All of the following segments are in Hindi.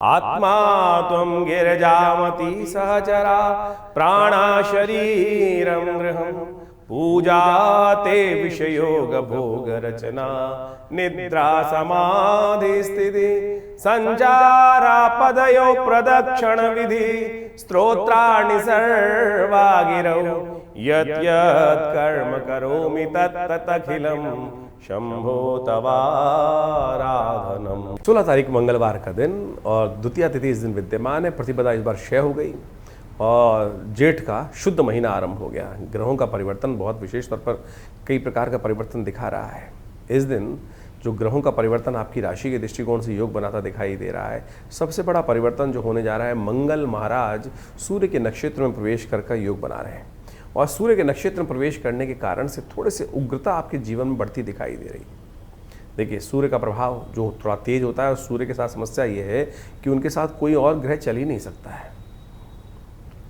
आत्मा त्वं गिरजामती सहचरा प्राणा शरीरं गृहं पूजा ते विषयोग भोग रचना निद्रा समाधि स्थिति संचारा पदयो प्रदक्षिण विधि स्तोत्राणि सर्वा गिरौ यत् यत् कर्म करोमि तत् तत् अखिलम् शंभो तवाराधनम। 16 तारीख मंगलवार का दिन और द्वितीया तिथि इस दिन विद्यमान है। प्रतिपदा इस बार क्षय हो गई और जेठ का शुद्ध महीना आरंभ हो गया। ग्रहों का परिवर्तन बहुत विशेष तौर पर कई प्रकार का परिवर्तन दिखा रहा है। इस दिन जो ग्रहों का परिवर्तन आपकी राशि के दृष्टिकोण से योग बनाता दिखाई दे रहा है, सबसे बड़ा परिवर्तन जो होने जा रहा है, मंगल महाराज सूर्य के नक्षत्र में प्रवेश कर योग बना रहे हैं और सूर्य के नक्षत्र में प्रवेश करने के कारण से थोड़े से उग्रता आपके जीवन में बढ़ती दिखाई दे रही है। देखिए, सूर्य का प्रभाव जो थोड़ा तेज होता है और सूर्य के साथ समस्या ये है कि उनके साथ कोई और ग्रह चल ही नहीं सकता है।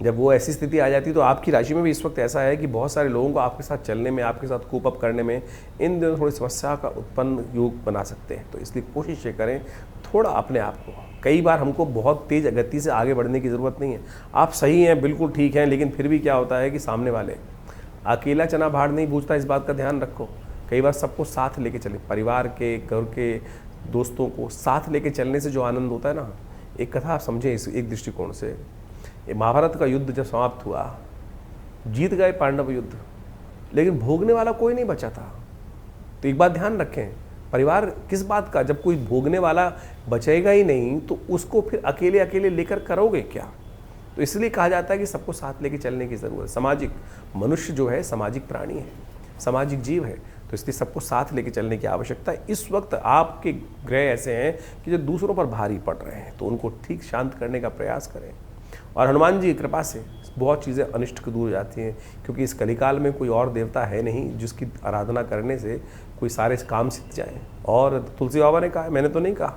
जब वो ऐसी स्थिति आ जाती है तो आपकी राशि में भी इस वक्त ऐसा है कि बहुत सारे लोगों को आपके साथ चलने में, आपके साथ कूप अप करने में इन दिनों थोड़ी समस्या का उत्पन्न योग बना सकते हैं। तो इसलिए कोशिश ये करें थोड़ा अपने आप को, कई बार हमको बहुत तेज गति से आगे बढ़ने की ज़रूरत नहीं है। आप सही हैं, बिल्कुल ठीक हैं, लेकिन फिर भी क्या होता है कि सामने वाले, अकेला चना भाड़ नहीं भूजता, इस बात का ध्यान रखो। कई बार सबको साथ लेके चले, परिवार के, घर के, दोस्तों को साथ लेके चलने से जो आनंद होता है ना, एक कथा आप समझें इस एक दृष्टिकोण से। महाभारत का युद्ध जब समाप्त हुआ, जीत गए पांडव युद्ध, लेकिन भोगने वाला कोई नहीं बचा था। तो एक बात ध्यान रखें, परिवार किस बात का, जब कोई भोगने वाला बचेगा ही नहीं तो उसको फिर अकेले अकेले लेकर करोगे क्या। तो इसलिए कहा जाता है कि सबको साथ लेके चलने की ज़रूरत है। सामाजिक मनुष्य जो है सामाजिक प्राणी है, सामाजिक जीव है, तो इसलिए सबको साथ लेके चलने की आवश्यकता है। इस वक्त आपके ग्रह ऐसे हैं कि जो दूसरों पर भारी पड़ रहे हैं, तो उनको ठीक शांत करने का प्रयास करें और हनुमान जी की कृपा से बहुत चीज़ें अनिष्ट को दूर हो जाती हैं, क्योंकि इस कलिकाल में कोई और देवता है नहीं जिसकी आराधना करने से कोई सारे काम सिद्ध जाएँ। और तुलसी बाबा ने कहा है, मैंने तो नहीं कहा,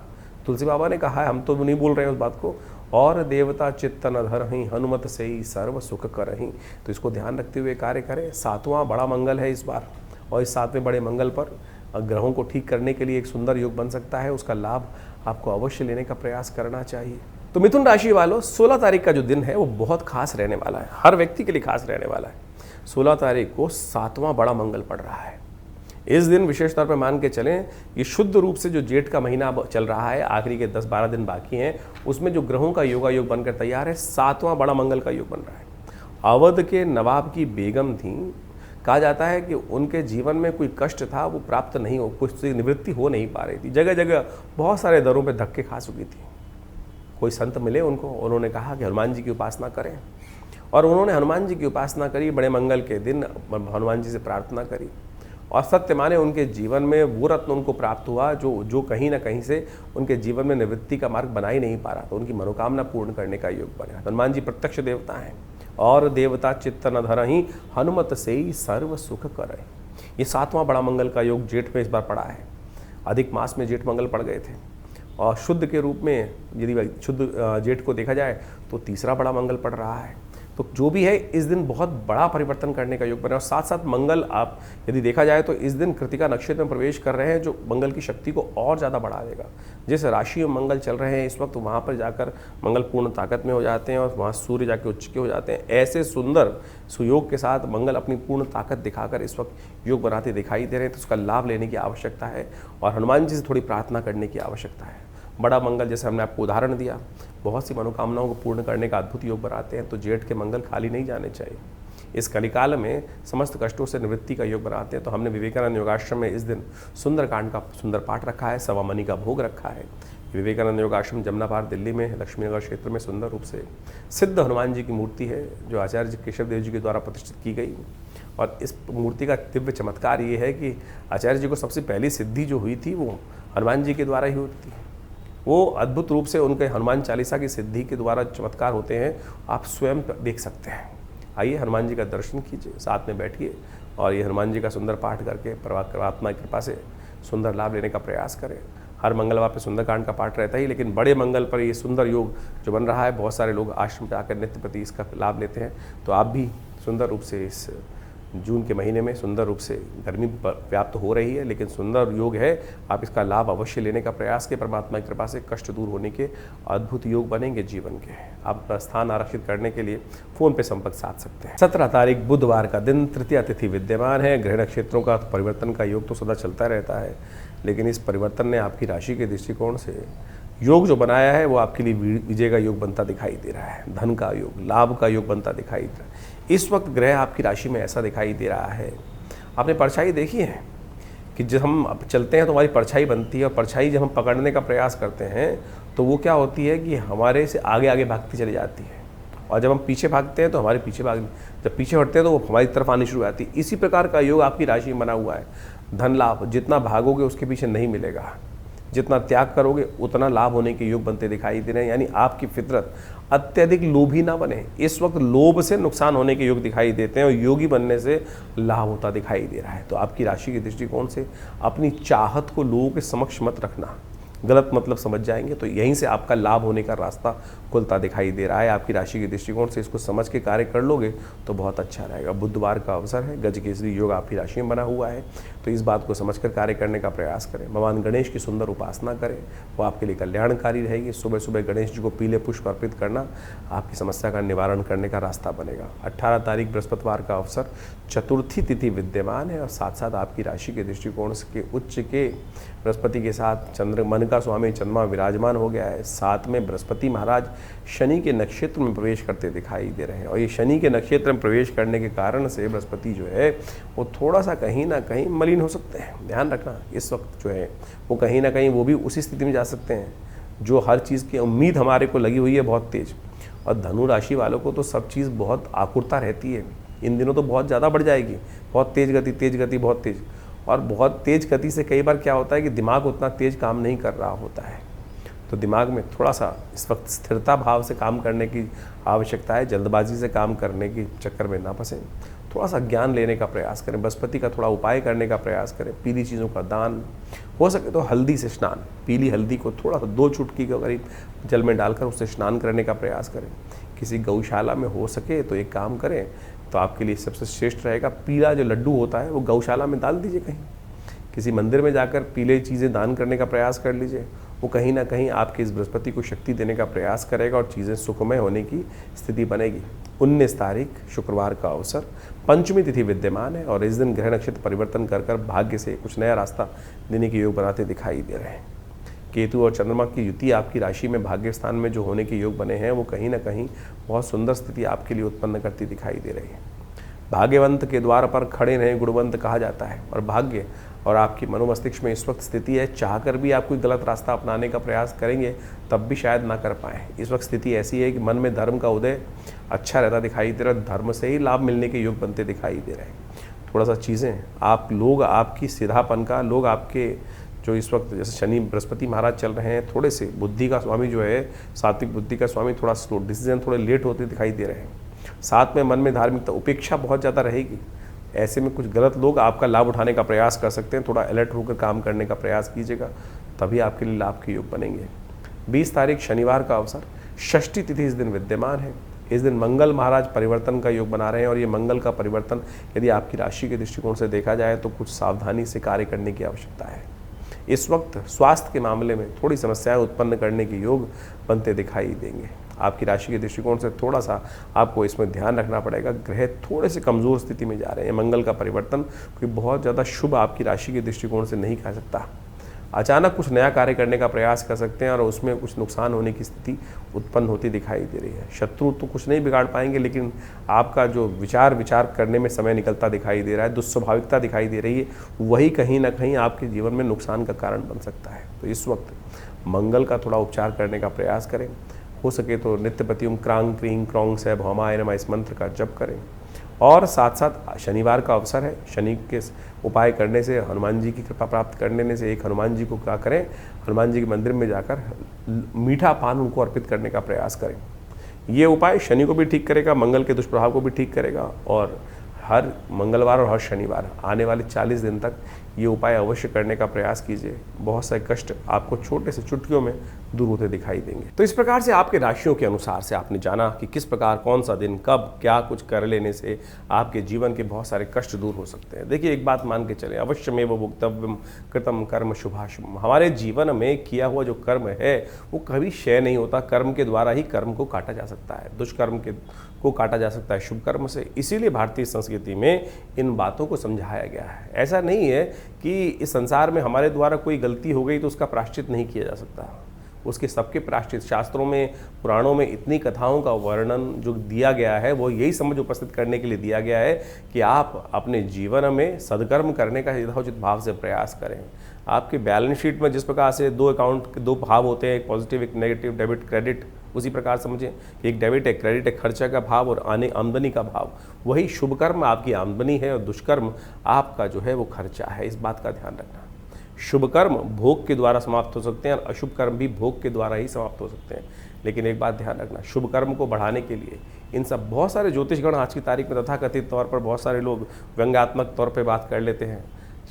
तुलसी बाबा ने कहा है, हम तो नहीं बोल रहे हैं उस बात को, और देवता चित्तन धरहि हनुमत से ही सर्व सुख करहि। तो इसको ध्यान रखते हुए कार्य करें। 7वां बड़ा मंगल है इस बार, और इस 7वें बड़े मंगल पर ग्रहों को ठीक करने के लिए एक सुंदर योग बन सकता है। उसका लाभ आपको अवश्य लेने का प्रयास करना चाहिए। तो मिथुन राशि वालों, 16 तारीख का जो दिन है वो बहुत खास रहने वाला है, हर व्यक्ति के लिए खास रहने वाला है। 16 तारीख को 7वां बड़ा मंगल पड़ रहा है। इस दिन विशेष तौर पर मान के चलें, ये शुद्ध रूप से जो जेठ का महीना चल रहा है, आखिरी के 10-12 दिन बाकी हैं, उसमें जो ग्रहों का योगा योग बनकर तैयार है, 7वां बड़ा मंगल का योग बन रहा है। अवध के नवाब की बेगम थी, कहा जाता है कि उनके जीवन में कोई कष्ट था वो प्राप्त नहीं हो, कुछ निवृत्ति हो नहीं पा रही थी, जगह जगह बहुत सारे दरों पे धक्के खा चुकी थी। कोई संत मिले उनको, उन्होंने कहा कि हनुमान जी की उपासना करें, और उन्होंने हनुमान जी की उपासना करी। बड़े मंगल के दिन हनुमान जी से प्रार्थना करी और सत्य माने उनके जीवन में वो रत्न उनको प्राप्त हुआ जो कहीं ना कहीं से उनके जीवन में निवृत्ति का मार्ग बना ही नहीं पा रहा था। उनकी मनोकामना पूर्ण करने का योग बना। हनुमान जी प्रत्यक्ष देवता हैं, और देवता चित्त न धरहि हनुमत से ही सर्व सुख करे। ये 7वां बड़ा मंगल का योग जेठ में इस बार पड़ा है। अधिक मास में जेठ मंगल पड़ गए थे, और शुद्ध के रूप में यदि शुद्ध जेठ को देखा जाए तो तीसरा बड़ा मंगल पड़ रहा है। तो जो भी है, इस दिन बहुत बड़ा परिवर्तन करने का योग बना। और साथ साथ मंगल, आप यदि देखा जाए तो इस दिन कृतिका नक्षत्र में प्रवेश कर रहे हैं, जो मंगल की शक्ति को और ज़्यादा बढ़ा देगा। जिस राशि में मंगल चल रहे हैं इस वक्त, वहाँ पर जाकर मंगल पूर्ण ताकत में हो जाते हैं और वहाँ सूर्य जाके उच्च के हो जाते हैं। ऐसे सुंदर सुयोग के साथ मंगल अपनी पूर्ण ताकत दिखाकर इस वक्त योग बनाते दिखाई दे रहे हैं। तो उसका लाभ लेने की आवश्यकता है और हनुमान जी से थोड़ी प्रार्थना करने की आवश्यकता है। बड़ा मंगल, जैसे हमने आपको उदाहरण दिया, बहुत सी मनोकामनाओं को पूर्ण करने का अद्भुत योग बनाते हैं। तो जेठ के मंगल खाली नहीं जाने चाहिए। इस कलिकाल में समस्त कष्टों से निवृत्ति का योग बनाते हैं। तो हमने विवेकानंद योगाश्रम में इस दिन सुंदरकांड का सुंदर पाठ रखा है, सवा मनी का भोग रखा है। विवेकानंद योगाश्रम जमनाबाद दिल्ली में, लक्ष्मीनगर क्षेत्र में सुंदर रूप से सिद्ध हनुमान जी की मूर्ति है, जो आचार्य केशव देव जी के द्वारा प्रतिष्ठित की गई। और इस मूर्ति का दिव्य चमत्कार ये है कि आचार्य जी को सबसे पहली सिद्धि जो हुई थी वो हनुमान जी के द्वारा ही हुई थी। वो अद्भुत रूप से उनके हनुमान चालीसा की सिद्धि के द्वारा चमत्कार होते हैं, आप स्वयं देख सकते हैं। आइए हनुमान जी का दर्शन कीजिए, साथ में बैठिए और ये हनुमान जी का सुंदर पाठ करके परमात्मा की कृपा से सुंदर लाभ लेने का प्रयास करें। हर मंगलवार पे सुंदरकांड का पाठ रहता ही, लेकिन बड़े मंगल पर ये सुंदर योग जो बन रहा है, बहुत सारे लोग आश्रम पे आकर नित्य प्रति इसका लाभ लेते हैं। तो आप भी सुंदर रूप से इस जून के महीने में सुंदर रूप से गर्मी व्याप्त हो रही है, लेकिन सुंदर योग है। आप इसका लाभ अवश्य लेने का प्रयास के परमात्मा की कृपा से कष्ट दूर होने के अद्भुत योग बनेंगे जीवन के। आप अपना स्थान आरक्षित करने के लिए फ़ोन पे संपर्क साध सकते हैं। 17 तारीख बुधवार का दिन, तृतीया तिथि विद्यमान है। ग्रह नक्षत्रों का परिवर्तन का योग तो सदा चलता रहता है, लेकिन इस परिवर्तन ने आपकी राशि के दृष्टिकोण से योग जो बनाया है वो आपके लिए विजय का योग बनता दिखाई दे रहा है, धन का योग, लाभ का योग बनता दिखाई दे रहा है। इस वक्त ग्रह आपकी राशि में ऐसा दिखाई दे रहा है। आपने परछाई देखी है कि जब हम चलते हैं तो हमारी परछाई बनती है, और परछाई जब हम पकड़ने का प्रयास करते हैं तो वो क्या होती है कि हमारे से आगे आगे भागती चली जाती है, और जब हम पीछे भागते हैं तो हमारे पीछे जब पीछे हटते हैं तो वो हमारी तरफ आनी शुरू हो जाती है। इसी प्रकार का योग आपकी राशि में बना हुआ है। धन लाभ, जितना भागोगे उसके पीछे नहीं मिलेगा, जितना त्याग करोगे उतना लाभ होने के योग बनते दिखाई दे रहे हैं। यानी आपकी फितरत अत्यधिक लोभी ना बने। इस वक्त लोभ से नुकसान होने के योग दिखाई देते हैं, और योगी बनने से लाभ होता दिखाई दे रहा है। तो आपकी राशि के दृष्टिकोण से अपनी चाहत को लोगों के समक्ष मत रखना, गलत मतलब समझ जाएंगे, तो यहीं से आपका लाभ होने का रास्ता खुलता दिखाई दे रहा है। आपकी राशि के दृष्टिकोण से इसको समझ के कार्य कर लोगे तो बहुत अच्छा रहेगा। बुधवार का अवसर है, गजकेसरी योग आपकी राशि में बना हुआ है, तो इस बात को समझकर कार्य करने का प्रयास करें। भगवान गणेश की सुंदर उपासना करें, वो आपके लिए कल्याणकारी रहेगी। सुबह सुबह गणेश जी को पीले पुष्प अर्पित करना आपकी समस्या का निवारण करने का रास्ता बनेगा। 18 तारीख बृहस्पतिवार का अवसर, चतुर्थी तिथि विद्यमान है, और साथ साथ आपकी राशि के दृष्टिकोण के उच्च के बृहस्पति के साथ चंद्र मन का स्वामी चंद्रमा विराजमान हो गया है। साथ में बृहस्पति महाराज शनि के नक्षत्र में प्रवेश करते दिखाई दे रहे हैं, और ये शनि के नक्षत्र में प्रवेश करने के कारण से बृहस्पति जो है वो थोड़ा सा कहीं ना कहीं मलिन हो सकते हैं। ध्यान रखना, इस वक्त जो है वो कहीं ना कहीं वो भी उसी स्थिति में जा सकते हैं जो हर चीज़ की उम्मीद हमारे को लगी हुई है बहुत तेज। और धनु राशि वालों को तो सब चीज़ बहुत आकुरता रहती है, इन दिनों तो बहुत ज़्यादा बढ़ जाएगी, बहुत तेज़ गति बहुत तेज़। और बहुत तेज़ गति से कई बार क्या होता है कि दिमाग उतना तेज़ काम नहीं कर रहा होता है, तो दिमाग में थोड़ा सा इस वक्त स्थिरता भाव से काम करने की आवश्यकता है। जल्दबाजी से काम करने के चक्कर में ना फंसें, थोड़ा सा ज्ञान लेने का प्रयास करें, बृहस्पति का थोड़ा उपाय करने का प्रयास करें। पीली चीज़ों का दान, हो सके तो हल्दी से स्नान, पीली हल्दी को थोड़ा सा 2 चुटकी के करीब जल में डालकर उससे स्नान करने का प्रयास करें। किसी गौशाला में हो सके तो एक काम करें तो आपके लिए सबसे श्रेष्ठ रहेगा, पीला जो लड्डू होता है वो गौशाला में डाल दीजिए। कहीं किसी मंदिर में जाकर पीले चीज़ें दान करने का प्रयास कर लीजिए, वो कहीं ना कहीं आपके इस बृहस्पति को शक्ति देने का प्रयास करेगा और चीज़ें सुखमय होने की स्थिति बनेगी। 19 तारीख शुक्रवार का अवसर, पंचमी तिथि विद्यमान है, और इस दिन ग्रह नक्षत्र परिवर्तन कर भाग्य से कुछ नया रास्ता देने के योग बनाते दिखाई दे रहे हैं। केतु और चंद्रमा की युति आपकी राशि में भाग्य स्थान में जो होने के योग बने हैं वो कहीं ना कहीं बहुत सुंदर स्थिति आपके लिए उत्पन्न करती दिखाई दे रही है। भाग्यवंत के द्वार पर खड़े रहें गुणवंत कहा जाता है, और भाग्य और आपकी मनोमस्तिष्क में इस वक्त स्थिति है, चाहकर भी आप कोई गलत रास्ता अपनाने का प्रयास करेंगे तब भी शायद ना कर पाएँ। इस वक्त स्थिति ऐसी है कि मन में धर्म का उदय अच्छा रहता दिखाई दे रहा है, धर्म से ही लाभ मिलने के योग बनते दिखाई दे रहे हैं। थोड़ा सा चीज़ें आप लोग आपकी सीधापन का, लोग आपके जो इस वक्त जैसे शनि बृहस्पति महाराज चल रहे हैं, थोड़े से बुद्धि का स्वामी जो है, सात्विक बुद्धि का स्वामी, थोड़ा स्लो, डिसीजन थोड़े लेट होते दिखाई दे रहे हैं। साथ में मन में धार्मिकता, उपेक्षा बहुत ज़्यादा रहेगी। ऐसे में कुछ गलत लोग आपका लाभ उठाने का प्रयास कर सकते हैं, थोड़ा अलर्ट होकर काम करने का प्रयास कीजिएगा, तभी आपके लिए लाभ के योग बनेंगे। 20 तारीख शनिवार का अवसर, षष्ठी तिथि इस दिन विद्यमान है। इस दिन मंगल महाराज परिवर्तन का योग बना रहे हैं, और ये मंगल का परिवर्तन यदि आपकी राशि के दृष्टिकोण से देखा जाए तो कुछ सावधानी से कार्य करने की आवश्यकता है। इस वक्त स्वास्थ्य के मामले में थोड़ी समस्याएं उत्पन्न करने के योग बनते दिखाई देंगे। आपकी राशि के दृष्टिकोण से थोड़ा सा आपको इसमें ध्यान रखना पड़ेगा, ग्रह थोड़े से कमज़ोर स्थिति में जा रहे हैं। मंगल का परिवर्तन कोई बहुत ज़्यादा शुभ आपकी राशि के दृष्टिकोण से नहीं कह सकता। अचानक कुछ नया कार्य करने का प्रयास कर सकते हैं और उसमें कुछ नुकसान होने की स्थिति उत्पन्न होती दिखाई दे रही है। शत्रु तो कुछ नहीं बिगाड़ पाएंगे, लेकिन आपका जो विचार करने में समय निकलता दिखाई दे रहा है, दुस्वाभाविकता दिखाई दे रही है, वही कहीं ना कहीं आपके जीवन में नुकसान का कारण बन सकता है। तो इस वक्त मंगल का थोड़ा उपचार करने का प्रयास करें, हो सके तो नित्यपतियुम क्रांग क्रीं क्रौंग से भौमाय नमः इस मंत्र का जप करें। और साथ साथ शनिवार का अवसर है, शनि के उपाय करने से, हनुमान जी की कृपा प्राप्त करने से, एक हनुमान जी को क्या करें, हनुमान जी के मंदिर में जाकर मीठा पान उनको अर्पित करने का प्रयास करें। ये उपाय शनि को भी ठीक करेगा, मंगल के दुष्प्रभाव को भी ठीक करेगा, और हर मंगलवार और हर शनिवार आने वाले 40 दिन तक ये उपाय अवश्य करने का प्रयास कीजिए। बहुत सारे कष्ट आपको छोटे से चुटकियों में दूर होते दिखाई देंगे। तो इस प्रकार से आपके राशियों के अनुसार से आपने जाना कि किस प्रकार कौन सा दिन कब क्या कुछ कर लेने से आपके जीवन के बहुत सारे कष्ट दूर हो सकते हैं। देखिए, एक बात मान के चले, अवश्यमेव भोक्तव्यम कृतम कर्म शुभाशुभम। हमारे जीवन में किया हुआ जो कर्म है वो कभी क्षय नहीं होता। कर्म के द्वारा ही कर्म को काटा जा सकता है, दुष्कर्म को काटा जा सकता है शुभ कर्म से। इसीलिए भारतीय संस्कृति में इन बातों को समझाया गया है। ऐसा नहीं है कि इस संसार में हमारे द्वारा कोई गलती हो गई तो उसका प्रायश्चित नहीं किया जा सकता। उसके सबके प्रायश्चित शास्त्रों में, पुराणों में इतनी कथाओं का वर्णन जो दिया गया है वो यही समझ उपस्थित करने के लिए दिया गया है कि आप अपने जीवन में सद्कर्म करने का यथोचित भाव से प्रयास करें। आपके बैलेंस शीट में जिस प्रकार से दो भाव होते हैं, एक पॉजिटिव एक नेगेटिव, डेबिट क्रेडिट, उसी प्रकार समझें कि एक डेबिट है, क्रेडिट है, खर्चा का भाव और आमदनी का भाव। वही शुभ कर्म आपकी आमदनी है और दुष्कर्म आपका जो है वो खर्चा है। इस बात का ध्यान रखना। शुभ कर्म भोग के द्वारा समाप्त हो सकते हैं और अशुभ कर्म भी भोग के द्वारा ही समाप्त हो सकते हैं। लेकिन एक बात ध्यान रखना, शुभ कर्म को बढ़ाने के लिए इन सब बहुत सारे ज्योतिषगण आज की तारीख में तथाकथित तौर पर बहुत सारे लोग व्यंग्यात्मक तौर पर बात कर लेते हैं।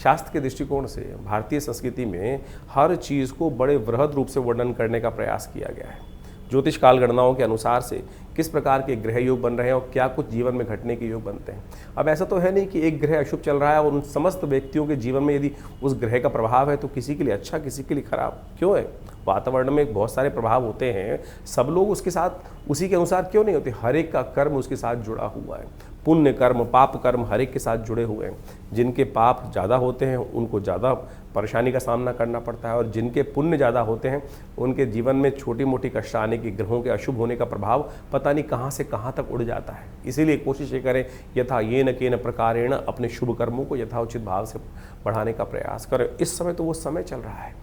शास्त्र के दृष्टिकोण से भारतीय संस्कृति में हर चीज़ को बड़े वृहद रूप से वर्णन करने का प्रयास किया गया है। ज्योतिष काल गणनाओं के अनुसार से किस प्रकार के ग्रह योग बन रहे हैं और क्या कुछ जीवन में घटने के योग बनते हैं। अब ऐसा तो है नहीं कि एक ग्रह अशुभ चल रहा है और उन समस्त व्यक्तियों के जीवन में यदि उस ग्रह का प्रभाव है तो किसी के लिए अच्छा, किसी के लिए खराब क्यों है। वातावरण में बहुत सारे प्रभाव होते हैं, सब लोग उसके साथ उसी के अनुसार क्यों नहीं होते। हर एक का कर्म उसके साथ जुड़ा हुआ है। पुण्य कर्म, पाप कर्म हर एक के साथ जुड़े हुए हैं। जिनके पाप ज़्यादा होते हैं उनको ज़्यादा परेशानी का सामना करना पड़ता है और जिनके पुण्य ज़्यादा होते हैं उनके जीवन में छोटी मोटी कष्ट आने की, ग्रहों के अशुभ होने का प्रभाव पता नहीं कहाँ से कहाँ तक उड़ जाता है। इसीलिए कोशिश ये करें यथा येन केन प्रकारेण अपने शुभ कर्मों को यथाउचित भाव से बढ़ाने का प्रयास करें। इस समय तो वो समय चल रहा है।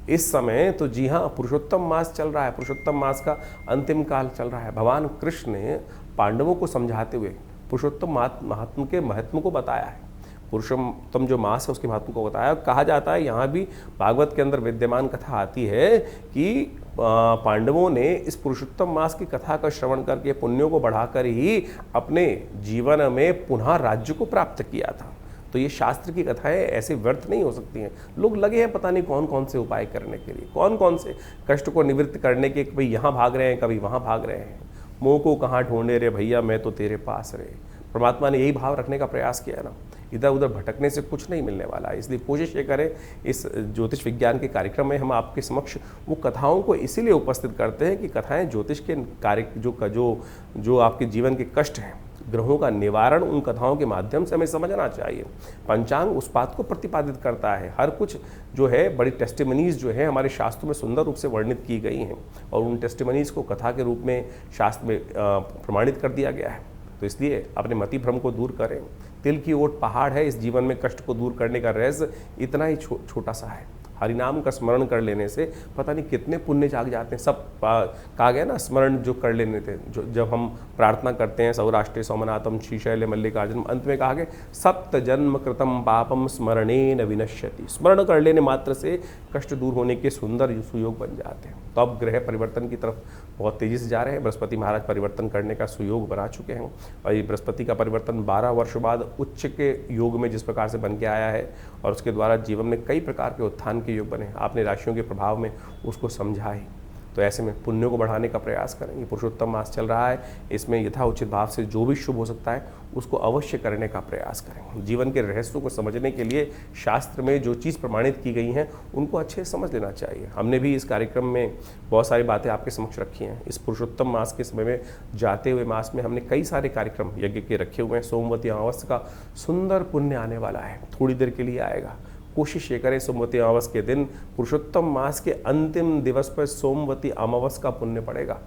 इस समय तो जी हाँ, पुरुषोत्तम मास चल रहा है। पुरुषोत्तम मास का अंतिम काल चल रहा है। भगवान कृष्ण ने पांडवों को समझाते हुए पुरुषोत्तम महात्म के महत्व को बताया है। पुरुषोत्तम जो मास है उसके महत्व को बताया। कहा जाता है, यहाँ भी भागवत के अंदर विद्यमान कथा आती है कि पांडवों ने इस पुरुषोत्तम मास की कथा का श्रवण करके पुण्यों को बढ़ाकर ही अपने जीवन में पुनः राज्य को प्राप्त किया था। तो ये शास्त्र की कथाएं ऐसे व्यर्थ नहीं हो सकती हैं। लोग लगे हैं पता नहीं कौन कौन से उपाय करने के लिए, कौन कौन से कष्ट को निवृत्त करने के, कभी यहाँ भाग रहे हैं, कभी वहाँ भाग रहे हैं। मोह को कहाँ ढूंढे रे भैया, मैं तो तेरे पास रे। परमात्मा ने यही भाव रखने का प्रयास किया ना। इधर उधर भटकने से कुछ नहीं मिलने वाला है। इसलिए कोशिश ये करें, इस ज्योतिष विज्ञान के कार्यक्रम में हम आपके समक्ष वो कथाओं को इसीलिए उपस्थित करते हैं कि कथाएं ज्योतिष के कार्य जो आपके जीवन के कष्ट हैं, ग्रहों का निवारण उन कथाओं के माध्यम से हमें समझना चाहिए। पंचांग उस बात को प्रतिपादित करता है। हर कुछ जो है बड़ी टेस्टिमनीज जो है हमारे शास्त्रों में सुंदर रूप से वर्णित की गई हैं और उन टेस्टिमनीज को कथा के रूप में शास्त्र में प्रमाणित कर दिया गया है। तो इसलिए अपने मति भ्रम को दूर करें। तिल की ओट पहाड़ है। इस जीवन में कष्ट को दूर करने का रहस्य इतना ही छोटा सा है। हरिनाम का स्मरण कर लेने से पता नहीं कितने पुण्य जाग जाते हैं। सब कहा गया ना, स्मरण जो कर लेने थे, जो जब हम प्रार्थना करते हैं सौराष्ट्र सोमनाथम श्रीशैल मल्लिकार्जुन, अंत में कहा गया सप्त जन्म कृतम पापम स्मरणेन विनश्यति। स्मरण कर लेने मात्र से कष्ट दूर होने के सुंदर सुयोग बन जाते हैं। तो अब ग्रह परिवर्तन की तरफ बहुत तेजी से जा रहे हैं। बृहस्पति महाराज परिवर्तन करने का सुयोग बना चुके हैं और ये बृहस्पति का परिवर्तन 12 वर्ष बाद उच्च के योग में जिस प्रकार से बन के आया है और उसके द्वारा जीवन में कई प्रकार के उत्थान के योग बने। आपने राशियों के प्रभाव में उसको समझा ही। तो ऐसे में पुण्यों को बढ़ाने का प्रयास करें। ये पुरुषोत्तम मास चल रहा है, इसमें यथाउचित भाव से जो भी शुभ हो सकता है उसको अवश्य करने का प्रयास करें। जीवन के रहस्यों को समझने के लिए शास्त्र में जो चीज़ प्रमाणित की गई हैं उनको अच्छे से समझ लेना चाहिए। हमने भी इस कार्यक्रम में बहुत सारी बातें आपके समक्ष रखी हैं। इस पुरुषोत्तम मास के समय में जाते हुए मास में हमने कई सारे कार्यक्रम यज्ञ के रखे हुए हैं। सोमवती अमावस्या का सुंदर पुण्य आने वाला है, थोड़ी देर के लिए आएगा। कोशिश ये करें सोमवती अमावस के दिन, पुरुषोत्तम मास के अंतिम दिवस पर सोमवती अमावस का पुण्य पड़ेगा।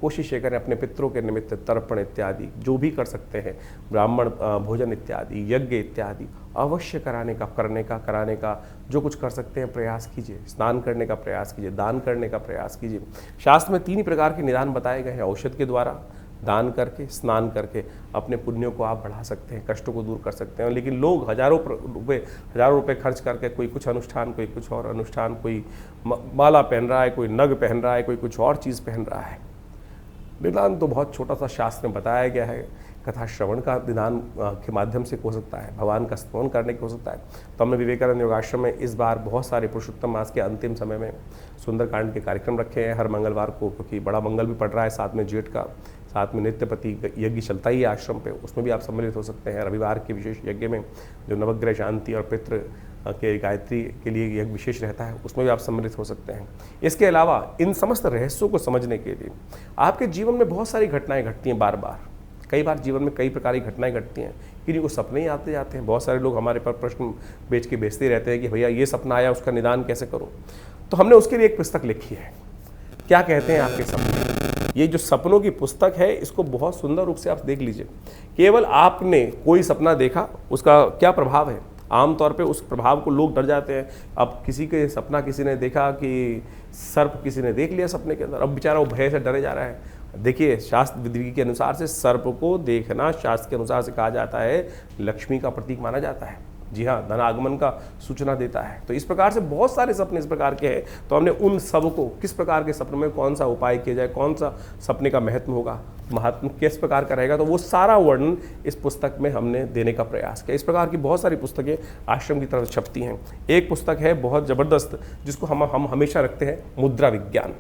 कोशिश ये करें अपने पितरों के निमित्त तर्पण इत्यादि जो भी कर सकते हैं, ब्राह्मण भोजन इत्यादि, यज्ञ इत्यादि अवश्य कराने का जो कुछ कर सकते हैं प्रयास कीजिए। स्नान करने का प्रयास कीजिए, दान करने का प्रयास कीजिए। शास्त्र में 3 ही प्रकार के निदान बताए गए हैं। औषध के द्वारा, दान करके, स्नान करके अपने पुण्यों को आप बढ़ा सकते हैं, कष्टों को दूर कर सकते हैं। लेकिन लोग हजारों रुपए खर्च करके कोई कुछ अनुष्ठान, कोई कुछ और अनुष्ठान, कोई माला पहन रहा है, कोई नग पहन रहा है, कोई कुछ और चीज़ पहन रहा है। निदान तो बहुत छोटा सा शास्त्र में बताया गया है। कथा श्रवण का निदान के माध्यम से हो सकता है, भगवान का स्तवन करने के हो सकता है। तो हमने विवेकानंद योगाश्रम में इस बार बहुत सारे पुरुषोत्तम मास के अंतिम समय में सुंदरकांड के कार्यक्रम रखे हैं हर मंगलवार को, क्योंकि बड़ा मंगल भी पड़ रहा है, साथ में जेठ का, साथ में नित्यपति यज्ञ चलता ही है आश्रम पे, उसमें भी आप सम्मिलित हो सकते हैं। रविवार के विशेष यज्ञ में जो नवग्रह शांति और पितृ के गायत्री के लिए यज्ञ विशेष रहता है, उसमें भी आप सम्मिलित हो सकते हैं। इसके अलावा इन समस्त रहस्यों को समझने के लिए आपके जीवन में बहुत सारी घटनाएं घटती हैं बार बार, कई बार जीवन में कई प्रकार की घटनाएं घटती हैं, किन्हीं को सपने ही आते जाते हैं। बहुत सारे लोग हमारे पर प्रश्न भेजते रहते हैं कि भैया ये सपना आया, उसका निदान कैसे करूं। तो हमने उसके लिए एक पुस्तक लिखी है, क्या कहते हैं आपके सपने। ये जो सपनों की पुस्तक है, इसको बहुत सुंदर रूप से आप देख लीजिए। केवल आपने कोई सपना देखा, उसका क्या प्रभाव है। आमतौर पे उस प्रभाव को लोग डर जाते हैं। अब किसी के सपना किसी ने देखा कि सर्प किसी ने देख लिया सपने के अंदर, अब बेचारा वो भय से डरे जा रहा है। देखिए, शास्त्र विधि के अनुसार से सर्प को देखना शास्त्र के अनुसार से कहा जाता है लक्ष्मी का प्रतीक माना जाता है। जी हाँ, धनागमन का सूचना देता है। तो इस प्रकार से बहुत सारे सपने इस प्रकार के हैं। तो हमने उन सब को, किस प्रकार के सपने में कौन सा उपाय किया जाए, कौन सा सपने का महत्व होगा, महात्म किस प्रकार का रहेगा, तो वो सारा वर्णन इस पुस्तक में हमने देने का प्रयास किया। इस प्रकार की बहुत सारी पुस्तकें आश्रम की तरफ छपती हैं। एक पुस्तक है बहुत ज़बरदस्त, जिसको हम हमेशा रखते हैं, मुद्रा विज्ञान।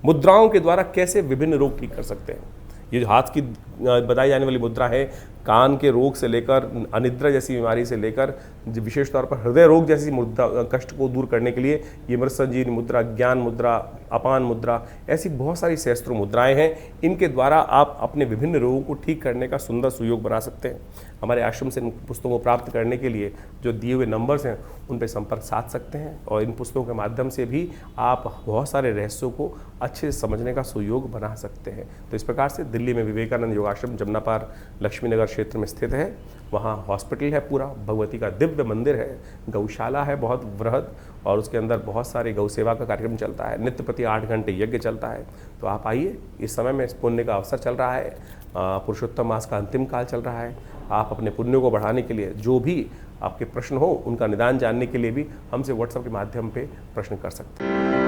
मुद्राओं के द्वारा कैसे विभिन्न रोग ठीक कर सकते हैं। ये जो हाथ की बताई जाने वाली मुद्रा है, कान के रोग से लेकर अनिद्रा जैसी बीमारी से लेकर विशेष तौर पर हृदय रोग जैसी मुद्रा कष्ट को दूर करने के लिए ये मृत संजीवनी मुद्रा, ज्ञान मुद्रा, अपान मुद्रा, ऐसी बहुत सारी सहस्त्रों मुद्राएं हैं। इनके द्वारा आप अपने विभिन्न रोगों को ठीक करने का सुंदर सुयोग बना सकते हैं। हमारे आश्रम से इन पुस्तकों को प्राप्त करने के लिए जो दिए हुए नंबर्स हैं उन पर संपर्क साध सकते हैं, और इन पुस्तकों के माध्यम से भी आप बहुत सारे रहस्यों को अच्छे से समझने का सुयोग बना सकते हैं। तो इस प्रकार से दिल्ली में विवेकानंद योगाश्रम जमुना पार लक्ष्मी नगर क्षेत्र में स्थित है। वहाँ हॉस्पिटल है, पूरा भगवती का दिव्य मंदिर है, गौशाला है बहुत वृहद, और उसके अंदर बहुत सारे गौ सेवा का कार्यक्रम चलता है, नित्य प्रति 8 घंटे यज्ञ चलता है। तो आप आइए, इस समय में पुण्य का अवसर चल रहा है, पुरुषोत्तम मास का अंतिम काल चल रहा है। आप अपने पुण्यों को बढ़ाने के लिए जो भी आपके प्रश्न हो, उनका निदान जानने के लिए भी हमसे व्हाट्सएप के माध्यम पे प्रश्न कर सकते हैं।